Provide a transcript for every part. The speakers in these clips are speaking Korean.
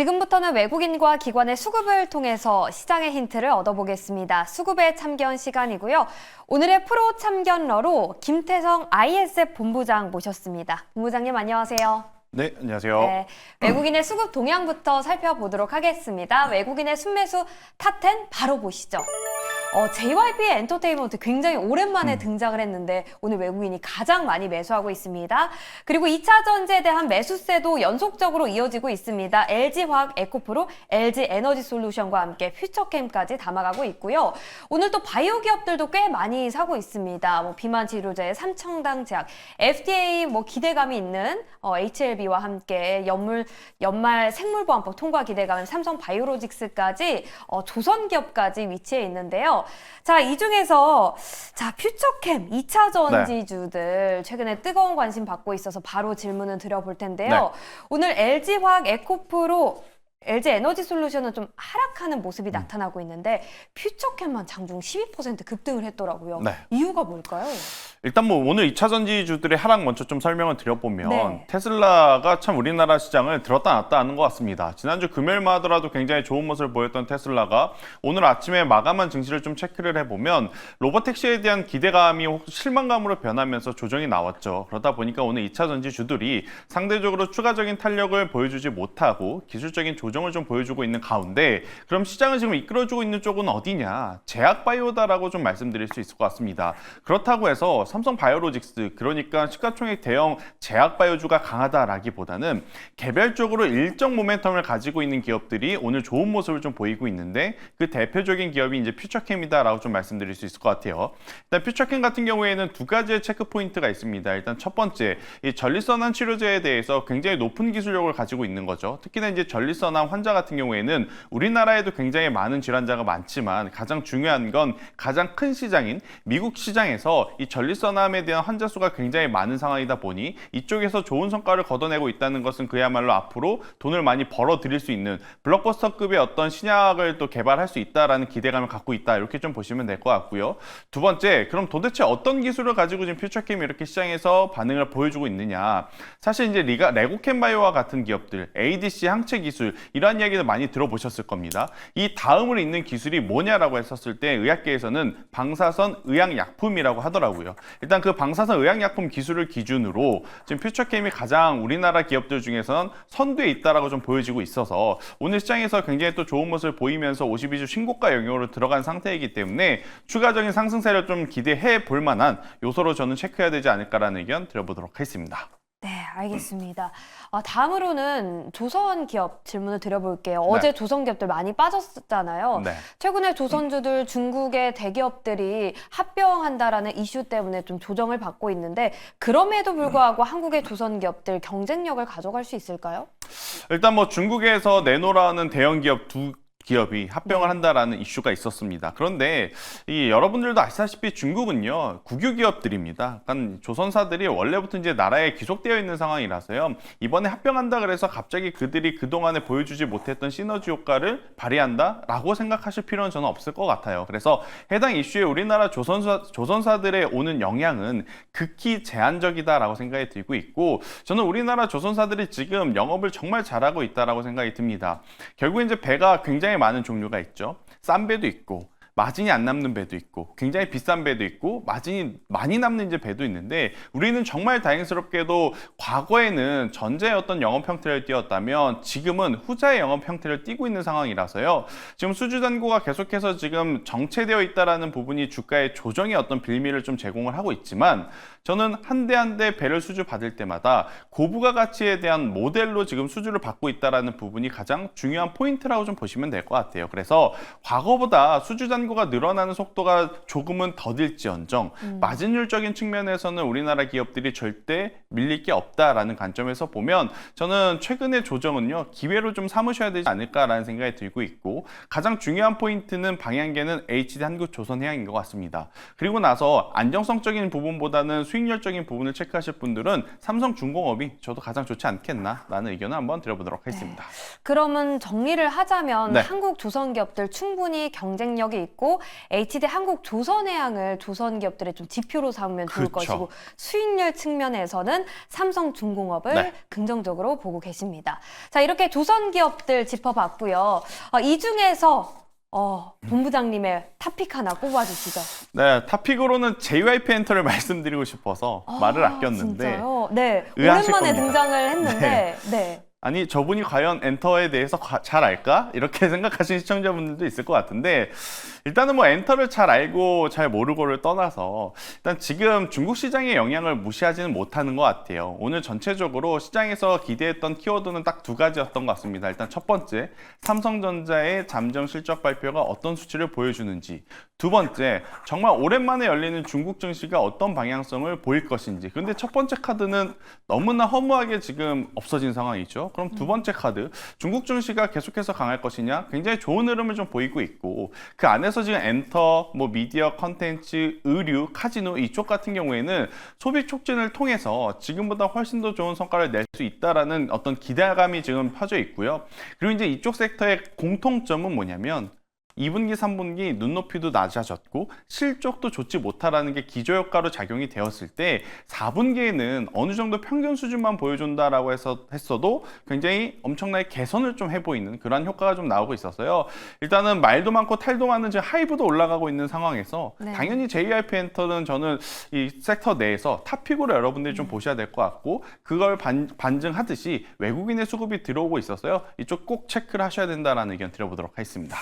지금부터는 외국인과 기관의 수급을 통해서 시장의 힌트를 얻어보겠습니다. 수급에 참견 시간이고요. 오늘의 프로 참견러로 김태성 ISF 본부장 모셨습니다. 본부장님 안녕하세요. 네, 안녕하세요. 네, 외국인의 수급 동향부터 살펴보도록 하겠습니다. 외국인의 순매수 탑10 바로 보시죠. JYP 엔터테인먼트 굉장히 오랜만에 등장을 했는데 오늘 외국인이 가장 많이 매수하고 있습니다. 그리고 2차 전지에 대한 매수세도 연속적으로 이어지고 있습니다. LG화학, 에코프로, LG에너지솔루션과 함께 퓨처캠까지 담아가고 있고요. 오늘 또 바이오 기업들도 꽤 많이 사고 있습니다. 비만치료제, 삼청당제약, FDA 기대감이 있는 HLB와 함께 연말 생물보안법 통과 기대감인 삼성바이오로직스까지 조선기업까지 위치해 있는데요. 자, 이 중에서 퓨처캠 2차 전지주들 최근에 뜨거운 관심 받고 있어서 바로 질문을 드려볼 텐데요. 네. 오늘 LG화학, 에코프로, LG에너지솔루션은 좀 하락하는 모습이 나타나고 있는데 퓨처캠만 장중 12% 급등을 했더라고요. 네. 이유가 뭘까요? 일단 오늘 2차 전지주들의 하락 먼저 좀 설명을 드려보면 네. 테슬라가 참 우리나라 시장을 들었다 놨다 하는 것 같습니다. 지난주 금요일만 하더라도 굉장히 좋은 모습을 보였던 테슬라가 오늘 아침에 마감한 증시를 좀 체크를 해보면 로보택시에 대한 기대감이 실망감으로 변하면서 조정이 나왔죠. 그러다 보니까 오늘 2차 전지주들이 상대적으로 추가적인 탄력을 보여주지 못하고 기술적인 조정을 좀 보여주고 있는 가운데 그럼 시장을 지금 이끌어주고 있는 쪽은 어디냐? 제약바이오다라고 좀 말씀드릴 수 있을 것 같습니다. 그렇다고 해서 삼성바이오로직스, 그러니까 시가총액 대형 제약바이오주가 강하다라기보다는 개별적으로 일정 모멘텀을 가지고 있는 기업들이 오늘 좋은 모습을 좀 보이고 있는데 그 대표적인 기업이 이제 퓨처캠이다라고 좀 말씀드릴 수 있을 것 같아요. 일단 퓨처캠 같은 경우에는 두 가지의 체크 포인트가 있습니다. 일단 첫 번째, 이 전립선암 치료제에 대해서 굉장히 높은 기술력을 가지고 있는 거죠. 특히나 이제 전립선암 환자 같은 경우에는 우리나라에도 굉장히 많은 질환자가 많지만 가장 중요한 건 가장 큰 시장인 미국 시장에서 이 전립선암에 대한 환자 수가 굉장히 많은 상황이다 보니 이쪽에서 좋은 성과를 거둬내고 있다는 것은 그야말로 앞으로 돈을 많이 벌어들일 수 있는 블록버스터급의 어떤 신약을 또 개발할 수 있다라는 기대감을 갖고 있다, 이렇게 좀 보시면 될 것 같고요. 두 번째, 그럼 도대체 어떤 기술을 가지고 지금 퓨처캠이 이렇게 시장에서 반응을 보여주고 있느냐? 사실 이제 레고캠바이오와 같은 기업들, ADC 항체 기술, 이러한 이야기도 많이 들어보셨을 겁니다. 이 다음으로 있는 기술이 뭐냐라고 했었을 때 의학계에서는 방사선 의약약품이라고 하더라고요. 일단 그 방사선 의약약품 기술을 기준으로 지금 퓨처캠이 가장 우리나라 기업들 중에서는 선두에 있다라고 좀 보여지고 있어서 오늘 시장에서 굉장히 또 좋은 모습을 보이면서 52주 신고가 영역으로 들어간 상태이기 때문에 추가적인 상승세를 좀 기대해 볼 만한 요소로 저는 체크해야 되지 않을까라는 의견 드려보도록 하겠습니다. 네, 알겠습니다. 다음으로는 조선 기업 질문을 드려볼게요. 어제 조선 기업들 많이 빠졌었잖아요. 네. 최근에 조선주들 중국의 대기업들이 합병한다라는 이슈 때문에 좀 조정을 받고 있는데 그럼에도 불구하고 한국의 조선 기업들 경쟁력을 가져갈 수 있을까요? 일단 중국에서 내놓으라는 대형 기업 두 기업이 합병을 한다라는 이슈가 있었습니다. 그런데 여러분들도 아시다시피 중국은요, 국유 기업들입니다. 그러니까 조선사들이 원래부터 이제 나라에 귀속되어 있는 상황이라서요. 이번에 합병한다 그래서 갑자기 그들이 그동안에 보여주지 못했던 시너지 효과를 발휘한다라고 생각하실 필요는 저는 없을 것 같아요. 그래서 해당 이슈에 우리나라 조선사들의 오는 영향은 극히 제한적이다라고 생각이 들고 있고, 저는 우리나라 조선사들이 지금 영업을 정말 잘하고 있다라고 생각이 듭니다. 결국 이제 배가 굉장히 많은 종류가 있죠. 싼 배도 있고 마진이 안 남는 배도 있고 굉장히 비싼 배도 있고 마진이 많이 남는 이제 배도 있는데 우리는 정말 다행스럽게도 과거에는 전자의 어떤 영업 형태를 띄었다면 지금은 후자의 영업 형태를 띄고 있는 상황이라서요. 지금 수주 잔고가 계속해서 지금 정체되어 있다라는 부분이 주가의 조정의 어떤 빌미를 좀 제공을 하고 있지만 저는 한 대 한 대 배를 수주 받을 때마다 고부가 가치에 대한 모델로 지금 수주를 받고 있다라는 부분이 가장 중요한 포인트라고 좀 보시면 될 것 같아요. 그래서 과거보다 수주 잔고가 늘어나는 속도가 조금은 더딜지언정 마진율적인 측면에서는 우리나라 기업들이 절대 밀릴 게 없다라는 관점에서 보면 저는 최근의 조정은요, 기회로 좀 삼으셔야 되지 않을까라는 생각이 들고 있고, 가장 중요한 포인트는 방향계는 HD 한국조선해양인 것 같습니다. 그리고 나서 안정성적인 부분보다는 수익률적인 부분을 체크하실 분들은 삼성중공업이 저도 가장 좋지 않겠나라는 의견을 한번 드려보도록 하겠습니다. 그러면 정리를 하자면 네. 한국 조선 기업들 충분히 경쟁력이 있고 HD 한국조선해양을 조선 기업들의 좀 지표로 삼으면 좋을 그쵸. 것이고 수익률 측면에서는 삼성중공업을 네. 긍정적으로 보고 계십니다. 자, 이렇게 조선 기업들 짚어봤고요. 이 중에서 본부장님의 탑픽 하나 꼽아주시죠. 네, 탑픽으로는 JYP 엔터를 말씀드리고 싶어서 말을 아꼈는데 진짜요? 네, 의아하실 오랜만에 겁니다. 등장을 했는데 네. 아니 저분이 과연 엔터에 대해서 잘 알까? 이렇게 생각하시는 시청자분들도 있을 것 같은데 일단은 뭐 엔터를 잘 알고 잘 모르고를 떠나서 일단 지금 중국 시장의 영향을 무시하지는 못하는 것 같아요. 오늘 전체적으로 시장에서 기대했던 키워드는 딱 두 가지였던 것 같습니다. 일단 첫 번째, 삼성전자의 잠정 실적 발표가 어떤 수치를 보여주는지, 두 번째, 정말 오랜만에 열리는 중국 증시가 어떤 방향성을 보일 것인지. 근데 첫 번째 카드는 너무나 허무하게 지금 없어진 상황이죠. 그럼 두 번째 카드, 중국 증시가 계속해서 강할 것이냐? 굉장히 좋은 흐름을 좀 보이고 있고 그 안에서 지금 엔터, 뭐 미디어, 컨텐츠, 의류, 카지노 이쪽 같은 경우에는 소비 촉진을 통해서 지금보다 훨씬 더 좋은 성과를 낼 수 있다라는 어떤 기대감이 지금 퍼져 있고요. 그리고 이제 이쪽 섹터의 공통점은 뭐냐면 2분기, 3분기 눈높이도 낮아졌고 실적도 좋지 못하라는 게 기저효과로 작용이 되었을 때 4분기에는 어느 정도 평균 수준만 보여준다라고 했어도 굉장히 엄청나게 개선을 좀 해보이는 그런 효과가 좀 나오고 있어서요. 일단은 말도 많고 탈도 많은 지금 하이브도 올라가고 있는 상황에서 네. 당연히 JYP 엔터는 저는 이 섹터 내에서 탑픽으로 여러분들이 좀 보셔야 될 것 같고 그걸 반증하듯이 외국인의 수급이 들어오고 있어서요. 이쪽 꼭 체크를 하셔야 된다라는 의견 드려보도록 하겠습니다.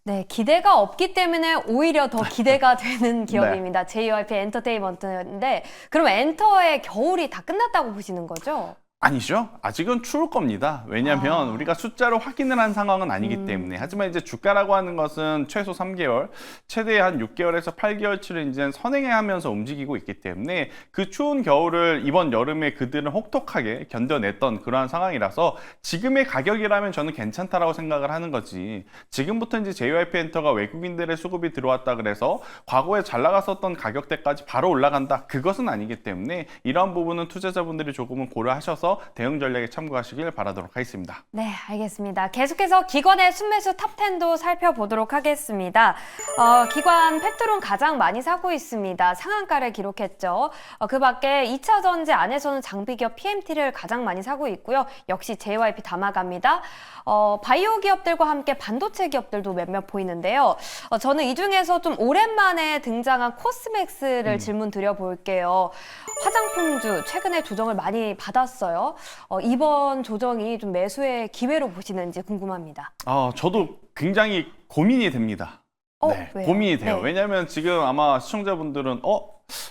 네, 기대가 없기 때문에 오히려 더 기대가 되는 기업입니다. JYP 엔터테인먼트인데 그럼 엔터의 겨울이 다 끝났다고 보시는 거죠? 아니죠. 아직은 추울 겁니다. 왜냐하면 우리가 숫자로 확인을 한 상황은 아니기 때문에. 하지만 이제 주가라고 하는 것은 최소 3개월, 최대 한 6개월에서 8개월치를 이제 선행하면서 움직이고 있기 때문에 그 추운 겨울을 이번 여름에 그들은 혹독하게 견뎌냈던 그러한 상황이라서 지금의 가격이라면 저는 괜찮다라고 생각을 하는 거지. 지금부터 이제 JYP 엔터가 외국인들의 수급이 들어왔다 그래서 과거에 잘 나갔었던 가격대까지 바로 올라간다. 그것은 아니기 때문에 이러한 부분은 투자자분들이 조금은 고려하셔서 대응 전략에 참고하시길 바라도록 하겠습니다. 네, 알겠습니다. 계속해서 기관의 순매수 탑10도 살펴보도록 하겠습니다. 기관 팩트론 가장 많이 사고 있습니다. 상한가를 기록했죠. 그 밖에 2차 전지 안에서는 장비기업 PMT를 가장 많이 사고 있고요. 역시 JYP 담아갑니다. 바이오 기업들과 함께 반도체 기업들도 몇몇 보이는데요. 저는 이 중에서 좀 오랜만에 등장한 코스맥스를 질문 드려볼게요. 화장품주 최근에 조정을 많이 받았어요. 이번 조정이 좀 매수의 기회로 보시는지 궁금합니다. 저도 굉장히 고민이 됩니다. 네, 왜요? 고민이 돼요. 네. 왜냐하면 지금 아마 시청자분들은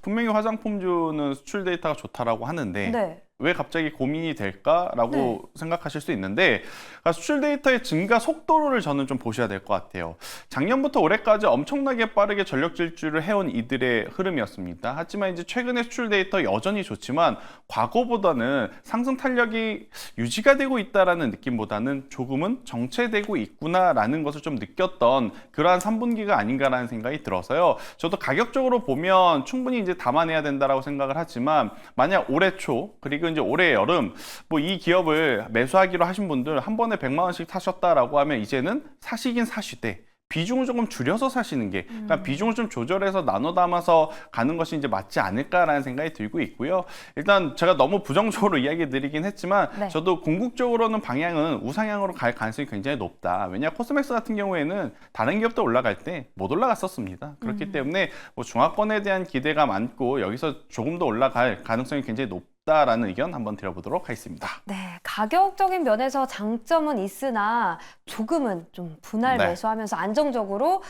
분명히 화장품주는 수출 데이터가 좋다라고 하는데 네. 왜 갑자기 고민이 될까라고 네. 생각하실 수 있는데 그러니까 수출 데이터의 증가 속도를 저는 좀 보셔야 될 것 같아요. 작년부터 올해까지 엄청나게 빠르게 전력 질주를 해온 이들의 흐름이었습니다. 하지만 이제 최근에 수출 데이터 여전히 좋지만 과거보다는 상승 탄력이 유지가 되고 있다라는 느낌보다는 조금은 정체되고 있구나라는 것을 좀 느꼈던 그러한 3분기가 아닌가라는 생각이 들어서요. 저도 가격적으로 보면 충분히 이제 담아내야 된다라고 생각을 하지만 만약 올해 초 그리고 이제 올해 여름 뭐 이 기업을 매수하기로 하신 분들 한 번에 100만 원씩 사셨다라고 하면 이제는 사시긴 사시되 비중을 조금 줄여서 사시는 게 그러니까 비중을 좀 조절해서 나눠 담아서 가는 것이 이제 맞지 않을까라는 생각이 들고 있고요. 일단 제가 너무 부정적으로 이야기 드리긴 했지만 네. 저도 궁극적으로는 방향은 우상향으로 갈 가능성이 굉장히 높다. 왜냐 코스맥스 같은 경우에는 다른 기업도 올라갈 때 못 올라갔었습니다. 그렇기 때문에 뭐 중화권에 대한 기대가 많고 여기서 조금 더 올라갈 가능성이 굉장히 높다라는 의견 한번 드려보도록 하겠습니다. 네, 가격적인 면에서 장점은 있으나 조금은 좀 분할 네. 매수하면서 안정적으로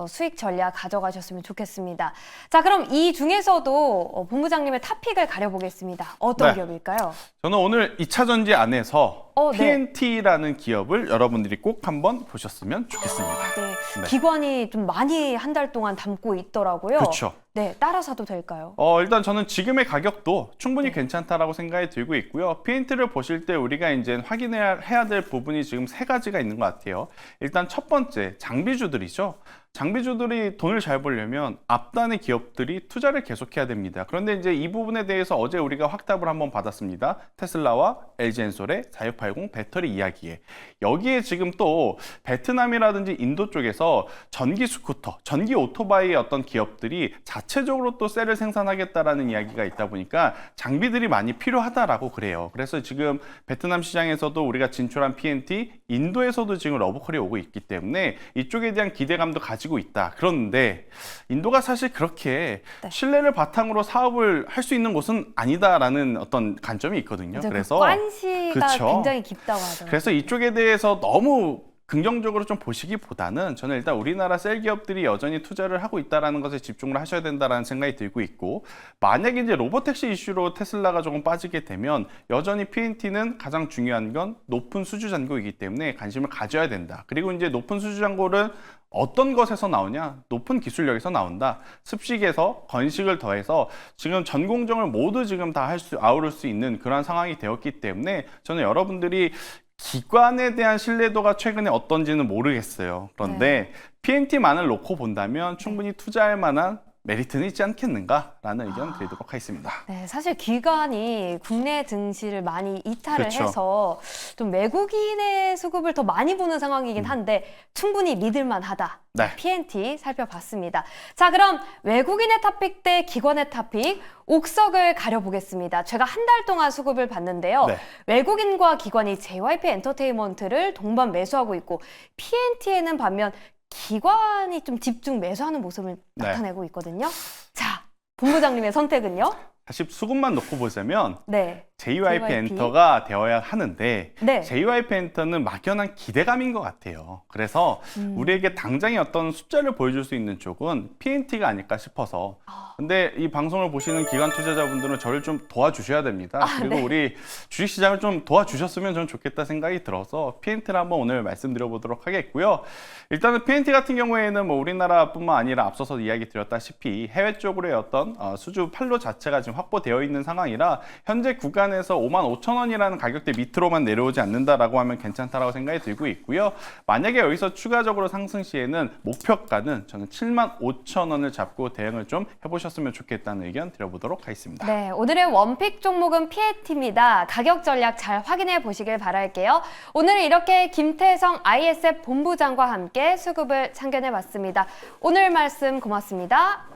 수익 전략 가져가셨으면 좋겠습니다. 자, 그럼 이 중에서도 본부장님의 탑픽을 가려보겠습니다. 어떤 네. 기업일까요? 저는 오늘 2차 전지 안에서 네. PNT라는 기업을 여러분들이 꼭 한번 보셨으면 좋겠습니다. 네, 네. 기관이 좀 많이 한 달 동안 담고 있더라고요. 그렇죠. 네, 따라 사도 될까요? 일단 저는 지금의 가격도 충분히 네. 괜찮다라고 생각이 들고 있고요. PNT를 보실 때 우리가 이제 해야 될 부분이 지금 세 가지가 있는 것 같아요. 일단 첫 번째 장비주들이죠. 장비주들이 돈을 잘 벌려면 앞단의 기업들이 투자를 계속해야 됩니다. 그런데 이제 이 부분에 대해서 어제 우리가 확답을 한번 받았습니다. 테슬라와 LG엔솔의 4680 배터리 이야기에. 여기에 지금 또 베트남이라든지 인도 쪽에서 전기 스쿠터, 전기 오토바이의 어떤 기업들이 자체적으로 또 셀을 생산하겠다라는 이야기가 있다 보니까 장비들이 많이 필요하다라고 그래요. 그래서 지금 베트남 시장에서도 우리가 진출한 PNT, 인도에서도 지금 러브콜이 오고 있기 때문에 이쪽에 대한 기대감도 가지고 있다. 그런데 인도가 사실 그렇게 신뢰를 바탕으로 사업을 할 수 있는 곳은 아니다라는 어떤 관점이 있거든요. 그래서 관시가 그쵸. 굉장히 깊다고 하더라고요. 그래서 이쪽에 대해서 너무 긍정적으로 좀 보시기보다는 저는 일단 우리나라 셀 기업들이 여전히 투자를 하고 있다는 것에 집중을 하셔야 된다는 생각이 들고 있고, 만약에 이제 로보택시 이슈로 테슬라가 조금 빠지게 되면 여전히 PNT는 가장 중요한 건 높은 수주 잔고이기 때문에 관심을 가져야 된다. 그리고 이제 높은 수주 잔고를 어떤 것에서 나오냐? 높은 기술력에서 나온다. 습식에서 건식을 더해서 지금 전 공정을 모두 지금 다 아우를 수 있는 그런 상황이 되었기 때문에 저는 여러분들이 기관에 대한 신뢰도가 최근에 어떤지는 모르겠어요. 그런데 PNT만을 놓고 본다면 충분히 투자할 만한 메리트는 있지 않겠는가라는 의견 드리도록 하겠습니다. 네, 사실 기관이 국내 증시를 많이 이탈을 그렇죠. 해서 좀 외국인의 수급을 더 많이 보는 상황이긴 한데 충분히 믿을만 하다. 네. PNT 살펴봤습니다. 자, 그럼 외국인의 탑픽 대 기관의 탑픽 옥석을 가려보겠습니다. 제가 한 달 동안 수급을 봤는데요. 네. 외국인과 기관이 JYP 엔터테인먼트를 동반 매수하고 있고 PNT에는 반면 기관이 좀 집중 매수하는 모습을 네. 나타내고 있거든요. 자, 본부장님의 선택은요? 다시 수급만 놓고 보자면 네. JYP JYP. 엔터가 되어야 하는데 네. JYP 엔터는 막연한 기대감인 것 같아요. 그래서 우리에게 당장의 어떤 숫자를 보여줄 수 있는 쪽은 PNT가 아닐까 싶어서. 근데 이 방송을 보시는 기관 투자자분들은 저를 좀 도와주셔야 됩니다. 그리고 네. 우리 주식시장을 좀 도와주셨으면 저는 좋겠다 생각이 들어서 PNT를 한번 오늘 말씀드려보도록 하겠고요. 일단은 PNT 같은 경우에는 뭐 우리나라뿐만 아니라 앞서서 이야기 드렸다시피 해외 쪽으로의 어떤 수주 판로 자체가 지금 확보되어 있는 상황이라 현재 구간에서 55,000원이라는 가격대 밑으로만 내려오지 않는다라고 하면 괜찮다라고 생각이 들고 있고요. 만약에 여기서 추가적으로 상승 시에는 목표가는 저는 75,000원을 잡고 대응을 좀 해보셨으면 좋겠다는 의견 드려보도록 하겠습니다. 네, 오늘의 원픽 종목은 PNT입니다. 가격 전략 잘 확인해 보시길 바랄게요. 오늘 이렇게 김태성 ISF 본부장과 함께 수급을 참견해 봤습니다. 오늘 말씀 고맙습니다.